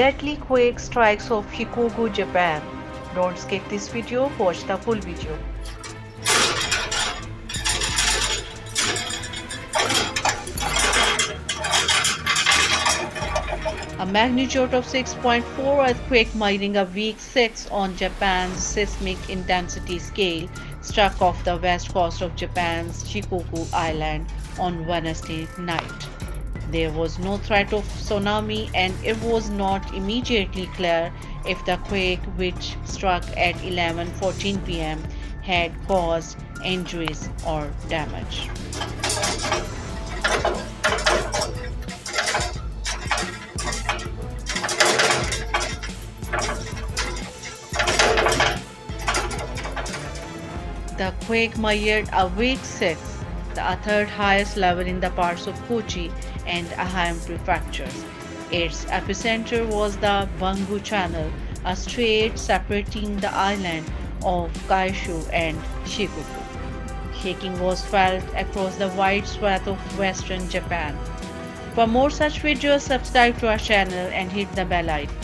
Deadly quake strikes off Shikoku, Japan. Don't skip this video, watch the full video. A magnitude of 6.4 earthquake marking a weak 6 on Japan's seismic intensity scale struck off the west coast of Japan's Shikoku Island on Wednesday night. There was no threat of tsunami and it was not immediately clear if the quake, which struck at 11:14 p.m., had caused injuries or damage. The quake measured a weak 6, the third highest level in the parts of Kochi and Aham prefectures. Its epicenter was the Bangu Channel, a strait separating the island of Kaishu and Shikoku. Shaking was felt across the wide swath of western Japan. For more such videos, subscribe to our channel and hit the bell icon.